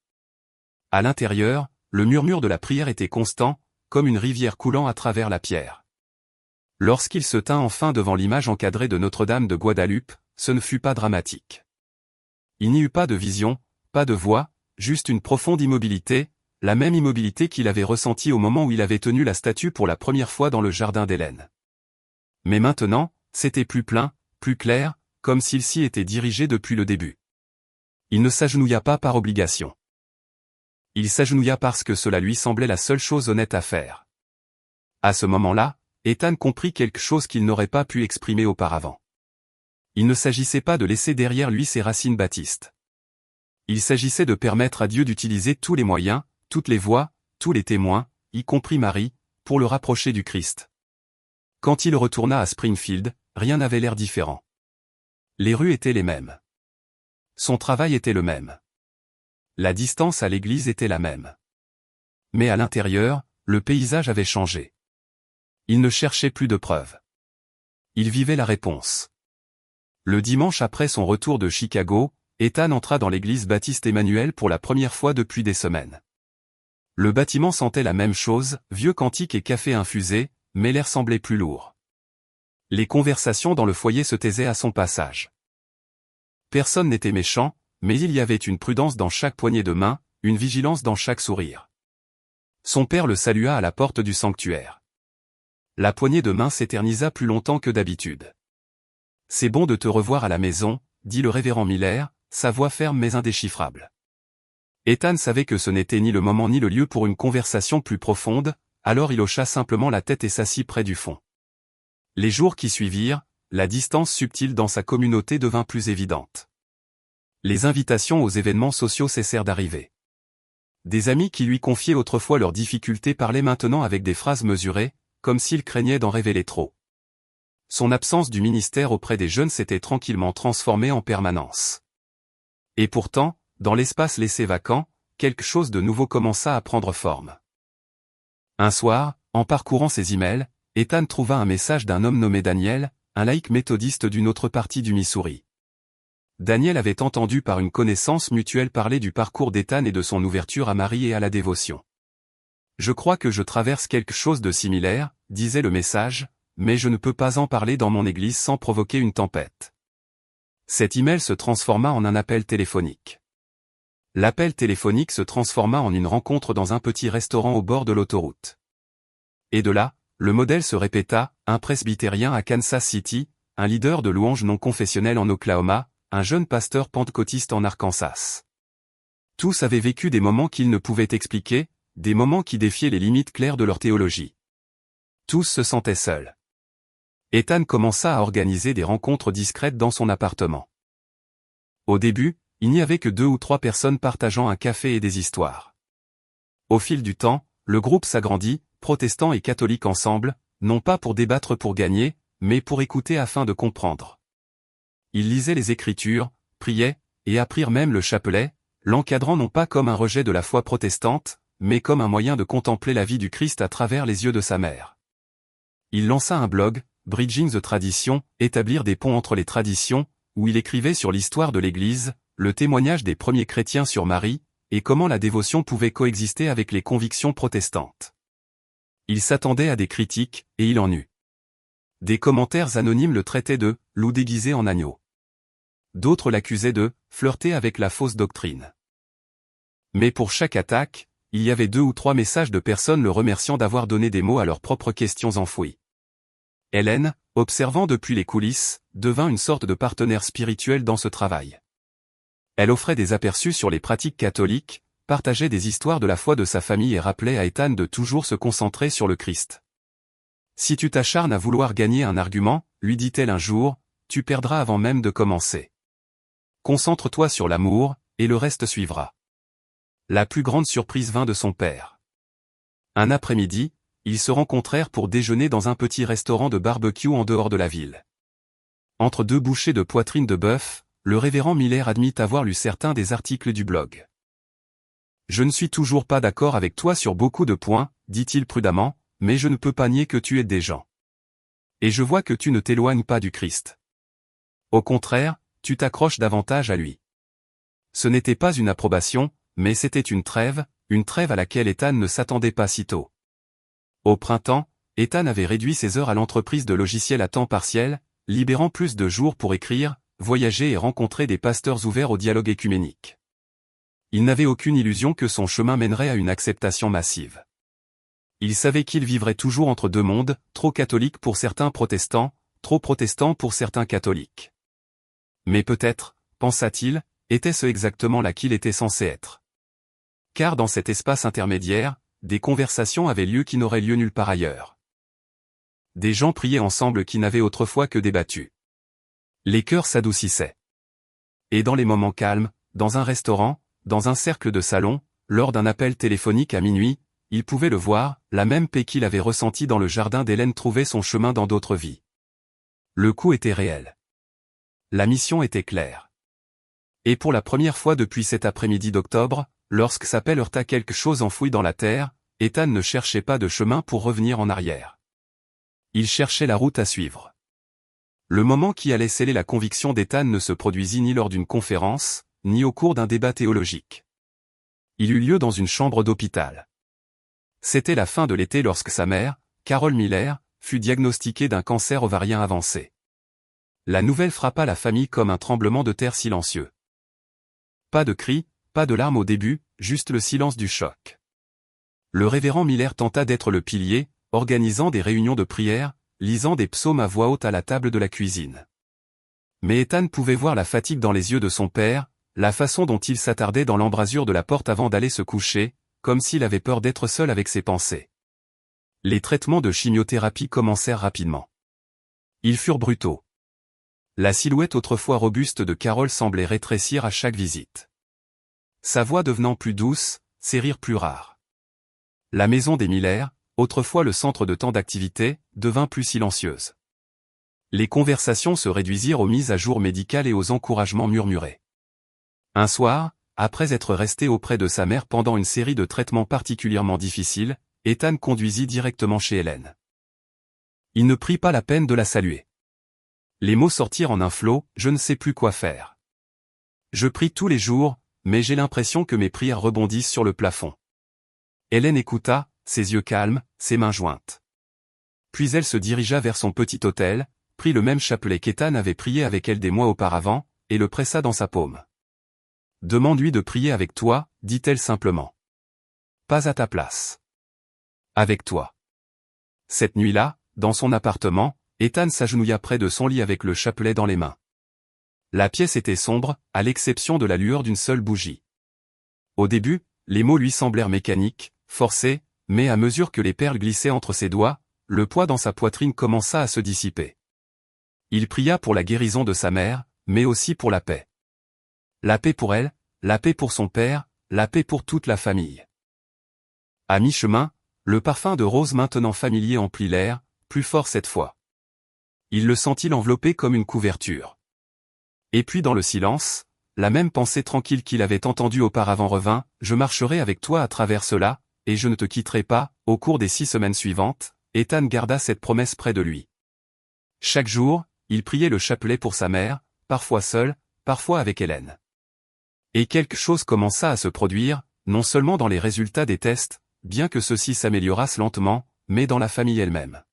À l'intérieur, le murmure de la prière était constant, comme une rivière coulant à travers la pierre. Lorsqu'il se tint enfin devant l'image encadrée de Notre-Dame de Guadalupe, ce ne fut pas dramatique. Il n'y eut pas de vision, pas de voix, juste une profonde immobilité, la même immobilité qu'il avait ressentie au moment où il avait tenu la statue pour la première fois dans le jardin d'Hélène. Mais maintenant, c'était plus plein, plus clair, comme s'il s'y était dirigé depuis le début. Il ne s'agenouilla pas par obligation. Il s'agenouilla parce que cela lui semblait la seule chose honnête à faire. À ce moment-là, Ethan comprit quelque chose qu'il n'aurait pas pu exprimer auparavant. Il ne s'agissait pas de laisser derrière lui ses racines baptistes. Il s'agissait de permettre à Dieu d'utiliser tous les moyens, toutes les voix, tous les témoins, y compris Marie, pour le rapprocher du Christ. Quand il retourna à Springfield, rien n'avait l'air différent. Les rues étaient les mêmes. Son travail était le même. La distance à l'église était la même. Mais à l'intérieur, le paysage avait changé. Il ne cherchait plus de preuves. Il vivait la réponse. Le dimanche après son retour de Chicago, Ethan entra dans l'église baptiste Emmanuel pour la première fois depuis des semaines. Le bâtiment sentait la même chose, vieux cantique et café infusé, mais l'air semblait plus lourd. Les conversations dans le foyer se taisaient à son passage. Personne n'était méchant, mais il y avait une prudence dans chaque poignée de main, une vigilance dans chaque sourire. Son père le salua à la porte du sanctuaire. La poignée de main s'éternisa plus longtemps que d'habitude. « C'est bon de te revoir à la maison », dit le révérend Miller, sa voix ferme mais indéchiffrable. Ethan savait que ce n'était ni le moment ni le lieu pour une conversation plus profonde, alors il hocha simplement la tête et s'assit près du fond. Les jours qui suivirent, la distance subtile dans sa communauté devint plus évidente. Les invitations aux événements sociaux cessèrent d'arriver. Des amis qui lui confiaient autrefois leurs difficultés parlaient maintenant avec des phrases mesurées, comme s'ils craignaient d'en révéler trop. Son absence du ministère auprès des jeunes s'était tranquillement transformée en permanence. Et pourtant, dans l'espace laissé vacant, quelque chose de nouveau commença à prendre forme. Un soir, en parcourant ses emails, Ethan trouva un message d'un homme nommé Daniel, un laïc méthodiste d'une autre partie du Missouri. Daniel avait entendu par une connaissance mutuelle parler du parcours d'Ethan et de son ouverture à Marie et à la dévotion. « Je crois que je traverse quelque chose de similaire, » disait le message, « mais je ne peux pas en parler dans mon église sans provoquer une tempête. » Cet email se transforma en un appel téléphonique. L'appel téléphonique se transforma en une rencontre dans un petit restaurant au bord de l'autoroute. Et de là, le modèle se répéta, un presbytérien à Kansas City, un leader de louanges non confessionnelles en Oklahoma, un jeune pasteur pentecôtiste en Arkansas. Tous avaient vécu des moments qu'ils ne pouvaient expliquer, des moments qui défiaient les limites claires de leur théologie. Tous se sentaient seuls. Ethan commença à organiser des rencontres discrètes dans son appartement. Au début, il n'y avait que 2 ou 3 personnes partageant un café et des histoires. Au fil du temps, le groupe s'agrandit, protestants et catholiques ensemble, non pas pour débattre pour gagner, mais pour écouter afin de comprendre. Ils lisaient les Écritures, priaient, et apprirent même le chapelet, l'encadrant non pas comme un rejet de la foi protestante, mais comme un moyen de contempler la vie du Christ à travers les yeux de sa mère. Il lança un blog, Bridging the Tradition, établir des ponts entre les traditions, où il écrivait sur l'histoire de l'Église, le témoignage des premiers chrétiens sur Marie, et comment la dévotion pouvait coexister avec les convictions protestantes. Il s'attendait à des critiques, et il en eut. Des commentaires anonymes le traitaient de « loup déguisé en agneau ». D'autres l'accusaient de « flirter avec la fausse doctrine ». Mais pour chaque attaque, il y avait 2 ou 3 messages de personnes le remerciant d'avoir donné des mots à leurs propres questions enfouies. Hélène, observant depuis les coulisses, devint une sorte de partenaire spirituel dans ce travail. Elle offrait des aperçus sur les pratiques catholiques, partageait des histoires de la foi de sa famille et rappelait à Ethan de toujours se concentrer sur le Christ. « Si tu t'acharnes à vouloir gagner un argument, lui dit-elle un jour, tu perdras avant même de commencer. Concentre-toi sur l'amour, et le reste suivra. » La plus grande surprise vint de son père. Un après-midi, ils se rencontrèrent pour déjeuner dans un petit restaurant de barbecue en dehors de la ville. Entre 2 bouchées de poitrine de bœuf, le révérend Miller admit avoir lu certains des articles du blog. « Je ne suis toujours pas d'accord avec toi sur beaucoup de points, dit-il prudemment, mais je ne peux pas nier que tu aides des gens. Et je vois que tu ne t'éloignes pas du Christ. Au contraire, tu t'accroches davantage à lui. » Ce n'était pas une approbation, mais c'était une trêve à laquelle Ethan ne s'attendait pas si tôt. Au printemps, Ethan avait réduit ses heures à l'entreprise de logiciels à temps partiel, libérant plus de jours pour écrire, voyager et rencontrer des pasteurs ouverts au dialogue écuménique. Il n'avait aucune illusion que son chemin mènerait à une acceptation massive. Il savait qu'il vivrait toujours entre 2 mondes, trop catholiques pour certains protestants, trop protestants pour certains catholiques. Mais peut-être, pensa-t-il, était-ce exactement là qu'il était censé être. Car dans cet espace intermédiaire, des conversations avaient lieu qui n'auraient lieu nulle part ailleurs. Des gens priaient ensemble qui n'avaient autrefois que débattu. Les cœurs s'adoucissaient. Et dans les moments calmes, dans un restaurant, dans un cercle de salon, lors d'un appel téléphonique à minuit, il pouvait le voir, la même paix qu'il avait ressentie dans le jardin d'Hélène trouvait son chemin dans d'autres vies. Le coup était réel. La mission était claire. Et pour la première fois depuis cet après-midi d'octobre, lorsque sa pelle heurta quelque chose enfoui dans la terre, Ethan ne cherchait pas de chemin pour revenir en arrière. Il cherchait la route à suivre. Le moment qui allait sceller la conviction d'Ethan ne se produisit ni lors d'une conférence, ni au cours d'un débat théologique. Il eut lieu dans une chambre d'hôpital. C'était la fin de l'été lorsque sa mère, Carol Miller, fut diagnostiquée d'un cancer ovarien avancé. La nouvelle frappa la famille comme un tremblement de terre silencieux. Pas de cris, pas de larmes au début, juste le silence du choc. Le révérend Miller tenta d'être le pilier, organisant des réunions de prière, lisant des psaumes à voix haute à la table de la cuisine. Mais Ethan pouvait voir la fatigue dans les yeux de son père, la façon dont il s'attardait dans l'embrasure de la porte avant d'aller se coucher, comme s'il avait peur d'être seul avec ses pensées. Les traitements de chimiothérapie commencèrent rapidement. Ils furent brutaux. La silhouette autrefois robuste de Carol semblait rétrécir à chaque visite. Sa voix devenant plus douce, ses rires plus rares. La maison des Miller, autrefois le centre de tant d'activités, devint plus silencieuse. Les conversations se réduisirent aux mises à jour médicales et aux encouragements murmurés. Un soir, après être resté auprès de sa mère pendant une série de traitements particulièrement difficiles, Ethan conduisit directement chez Hélène. Il ne prit pas la peine de la saluer. Les mots sortirent en un flot, je ne sais plus quoi faire. Je prie tous les jours, mais j'ai l'impression que mes prières rebondissent sur le plafond. Hélène écouta, ses yeux calmes, ses mains jointes. Puis elle se dirigea vers son petit autel, prit le même chapelet qu'Ethan avait prié avec elle des mois auparavant, et le pressa dans sa paume. « Demande-lui de prier avec toi, dit-elle simplement. Pas à ta place. Avec toi. » Cette nuit-là, dans son appartement, Ethan s'agenouilla près de son lit avec le chapelet dans les mains. La pièce était sombre, à l'exception de la lueur d'une seule bougie. Au début, les mots lui semblèrent mécaniques, forcés, mais à mesure que les perles glissaient entre ses doigts, le poids dans sa poitrine commença à se dissiper. Il pria pour la guérison de sa mère, mais aussi pour la paix. La paix pour elle, la paix pour son père, la paix pour toute la famille. À mi-chemin, le parfum de rose maintenant familier emplit l'air, plus fort cette fois. Il le sentit l'envelopper comme une couverture. Et puis dans le silence, la même pensée tranquille qu'il avait entendue auparavant revint, « Je marcherai avec toi à travers cela, et je ne te quitterai pas ». Au cours des 6 semaines suivantes, Ethan garda cette promesse près de lui. Chaque jour, il priait le chapelet pour sa mère, parfois seul, parfois avec Hélène. Et quelque chose commença à se produire, non seulement dans les résultats des tests, bien que ceux-ci s'améliorassent lentement, mais dans la famille elle-même.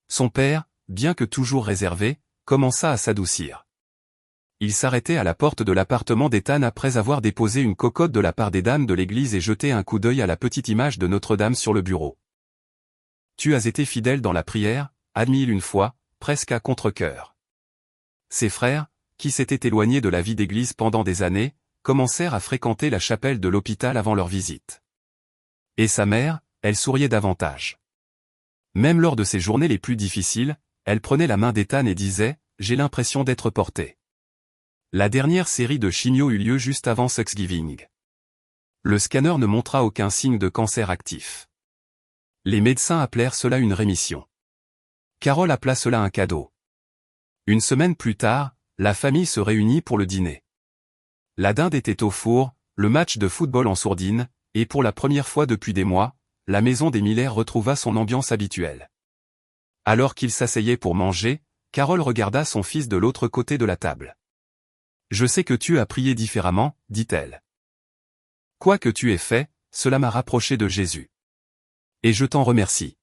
Son père, bien que toujours réservé, commença à s'adoucir. Il s'arrêtait à la porte de l'appartement d'Ethan après avoir déposé une cocotte de la part des dames de l'église et jeté un coup d'œil à la petite image de Notre-Dame sur le bureau. « Tu as été fidèle dans la prière », admit-il une fois, presque à contre-cœur. Ses frères, qui s'étaient éloignés de la vie d'église pendant des années, commencèrent à fréquenter la chapelle de l'hôpital avant leur visite. Et sa mère, elle souriait davantage. Même lors de ses journées les plus difficiles, elle prenait la main d'Ethan et disait « J'ai l'impression d'être portée ». La dernière série de chimio eut lieu juste avant Thanksgiving. Le scanner ne montra aucun signe de cancer actif. Les médecins appelèrent cela une rémission. Carol appela cela un cadeau. Une semaine plus tard, la famille se réunit pour le dîner. La dinde était au four, le match de football en sourdine, et pour la première fois depuis des mois, la maison des Miller retrouva son ambiance habituelle. Alors qu'ils s'asseyaient pour manger, Carol regarda son fils de l'autre côté de la table. « Je sais que tu as prié différemment, dit-elle. Quoi que tu aies fait, cela m'a rapproché de Jésus. Et je t'en remercie. »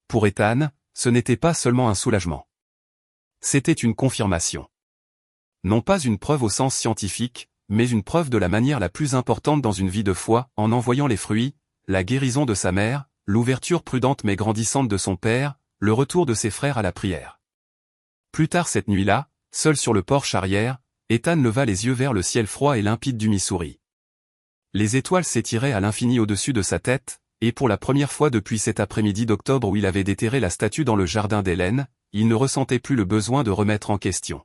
Pour Ethan, ce n'était pas seulement un soulagement. C'était une confirmation. Non pas une preuve au sens scientifique, mais une preuve de la manière la plus importante dans une vie de foi, en en voyant les fruits, la guérison de sa mère, l'ouverture prudente mais grandissante de son père, le retour de ses frères à la prière. Plus tard cette nuit-là, seul sur le porche arrière, Ethan leva les yeux vers le ciel froid et limpide du Missouri. Les étoiles s'étiraient à l'infini au-dessus de sa tête, et pour la première fois depuis cet après-midi d'octobre où il avait déterré la statue dans le jardin d'Hélène, il ne ressentait plus le besoin de remettre en question.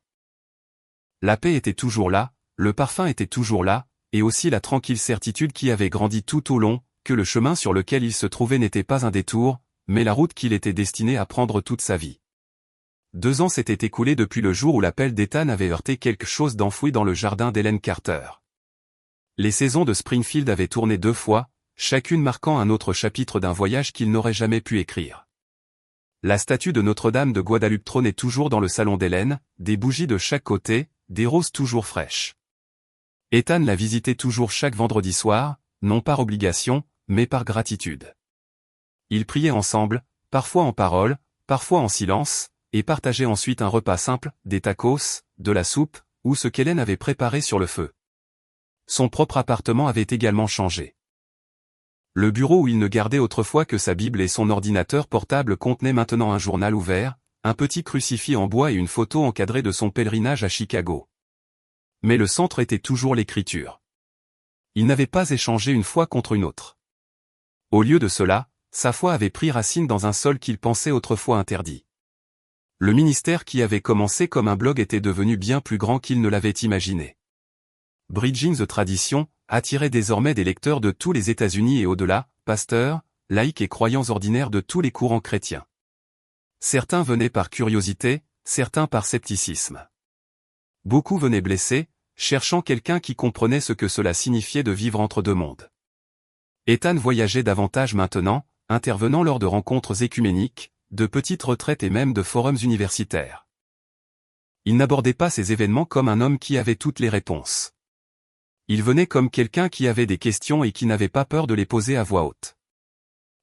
La paix était toujours là, le parfum était toujours là, et aussi la tranquille certitude qui avait grandi tout au long, que le chemin sur lequel il se trouvait n'était pas un détour, mais la route qu'il était destiné à prendre toute sa vie. 2 ans s'étaient écoulés depuis le jour où l'appel d'Ethan avait heurté quelque chose d'enfoui dans le jardin d'Hélène Carter. Les saisons de Springfield avaient tourné 2 fois, chacune marquant un autre chapitre d'un voyage qu'il n'aurait jamais pu écrire. La statue de Notre-Dame de Guadalupe trônait toujours dans le salon d'Hélène, des bougies de chaque côté, des roses toujours fraîches. Ethan la visitait toujours chaque vendredi soir, non par obligation, mais par gratitude. Ils priaient ensemble, parfois en paroles, parfois en silence, et partageaient ensuite un repas simple, des tacos, de la soupe, ou ce qu'Hélène avait préparé sur le feu. Son propre appartement avait également changé. Le bureau où il ne gardait autrefois que sa Bible et son ordinateur portable contenait maintenant un journal ouvert, un petit crucifix en bois et une photo encadrée de son pèlerinage à Chicago. Mais le centre était toujours l'écriture. Il n'avait pas échangé une foi contre une autre. Au lieu de cela, sa foi avait pris racine dans un sol qu'il pensait autrefois interdit. Le ministère qui avait commencé comme un blog était devenu bien plus grand qu'il ne l'avait imaginé. Bridging the Tradition attirait désormais des lecteurs de tous les États-Unis et au-delà, pasteurs, laïcs et croyants ordinaires de tous les courants chrétiens. Certains venaient par curiosité, certains par scepticisme. Beaucoup venaient blessés, cherchant quelqu'un qui comprenait ce que cela signifiait de vivre entre deux mondes. Ethan voyageait davantage maintenant, intervenant lors de rencontres écuméniques, de petites retraites et même de forums universitaires. Il n'abordait pas ces événements comme un homme qui avait toutes les réponses. Il venait comme quelqu'un qui avait des questions et qui n'avait pas peur de les poser à voix haute.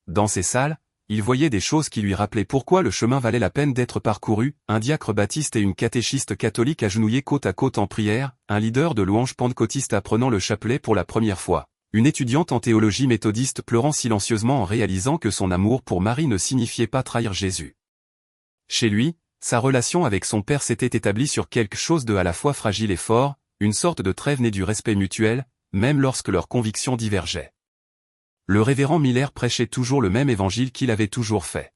Dans ces salles, il voyait des choses qui lui rappelaient pourquoi le chemin valait la peine d'être parcouru, un diacre baptiste et une catéchiste catholique agenouillés côte à côte en prière, un leader de louange pentecôtiste apprenant le chapelet pour la première fois, une étudiante en théologie méthodiste pleurant silencieusement en réalisant que son amour pour Marie ne signifiait pas trahir Jésus. Chez lui, sa relation avec son père s'était établie sur quelque chose de à la fois fragile et fort, une sorte de trêve née du respect mutuel, même lorsque leurs convictions divergeaient. Le révérend Miller prêchait toujours le même évangile qu'il avait toujours fait.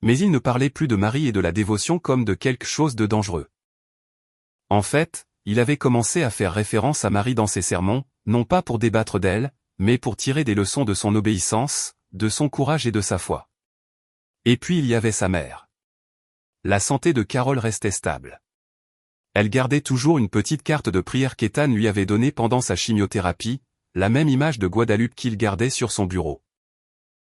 Mais il ne parlait plus de Marie et de la dévotion comme de quelque chose de dangereux. En fait, il avait commencé à faire référence à Marie dans ses sermons, non pas pour débattre d'elle, mais pour tirer des leçons de son obéissance, de son courage et de sa foi. Et puis il y avait sa mère. La santé de Carol restait stable. Elle gardait toujours une petite carte de prière qu'Ethan lui avait donnée pendant sa chimiothérapie, la même image de Guadalupe qu'il gardait sur son bureau.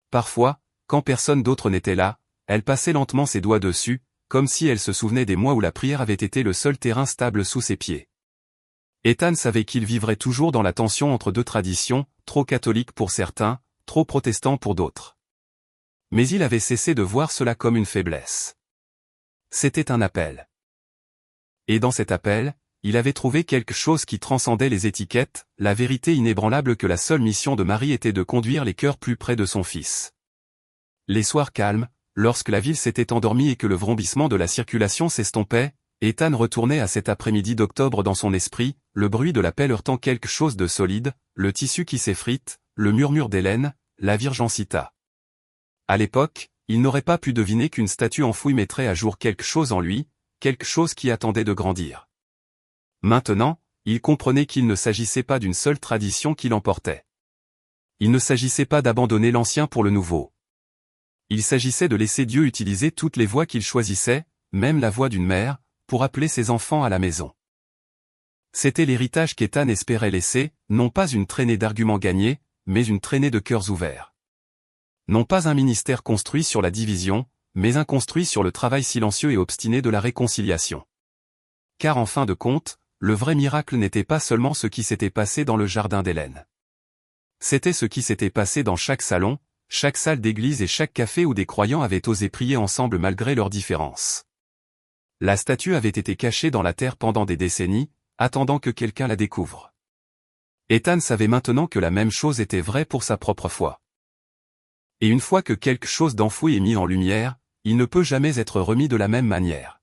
Parfois, quand personne d'autre n'était là, elle passait lentement ses doigts dessus, comme si elle se souvenait des mois où la prière avait été le seul terrain stable sous ses pieds. Ethan savait qu'il vivrait toujours dans la tension entre deux traditions, trop catholiques pour certains, trop protestants pour d'autres. Mais il avait cessé de voir cela comme une faiblesse. C'était un appel. Et dans cet appel, il avait trouvé quelque chose qui transcendait les étiquettes, la vérité inébranlable que la seule mission de Marie était de conduire les cœurs plus près de son fils. Les soirs calmes, lorsque la ville s'était endormie et que le vrombissement de la circulation s'estompait, Ethan retournait à cet après-midi d'octobre dans son esprit, le bruit de l'appel heurtant quelque chose de solide, le tissu qui s'effrite, le murmure d'Hélène, la Vierge en cita. À l'époque, il n'aurait pas pu deviner qu'une statue enfouie mettrait à jour quelque chose en lui, quelque chose qui attendait de grandir. Maintenant, il comprenait qu'il ne s'agissait pas d'une seule tradition qui l'emportait. Il ne s'agissait pas d'abandonner l'ancien pour le nouveau. Il s'agissait de laisser Dieu utiliser toutes les voies qu'il choisissait, même la voix d'une mère, pour appeler ses enfants à la maison. C'était l'héritage qu'Ethan espérait laisser, non pas une traînée d'arguments gagnés, mais une traînée de cœurs ouverts. Non pas un ministère construit sur la division, mais un construit sur le travail silencieux et obstiné de la réconciliation. Car en fin de compte, le vrai miracle n'était pas seulement ce qui s'était passé dans le jardin d'Hélène. C'était ce qui s'était passé dans chaque salon, chaque salle d'église et chaque café où des croyants avaient osé prier ensemble malgré leurs différences. La statue avait été cachée dans la terre pendant des décennies, attendant que quelqu'un la découvre. Ethan savait maintenant que la même chose était vraie pour sa propre foi. Et une fois que quelque chose d'enfoui est mis en lumière, il ne peut jamais être remis de la même manière.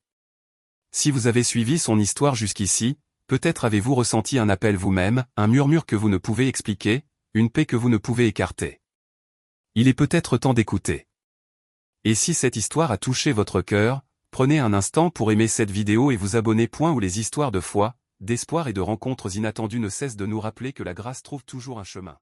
Si vous avez suivi son histoire jusqu'ici, peut-être avez-vous ressenti un appel vous-même, un murmure que vous ne pouvez expliquer, une paix que vous ne pouvez écarter. Il est peut-être temps d'écouter. Et si cette histoire a touché votre cœur, prenez un instant pour aimer cette vidéo et vous abonner. Où les histoires de foi, d'espoir et de rencontres inattendues ne cessent de nous rappeler que la grâce trouve toujours un chemin.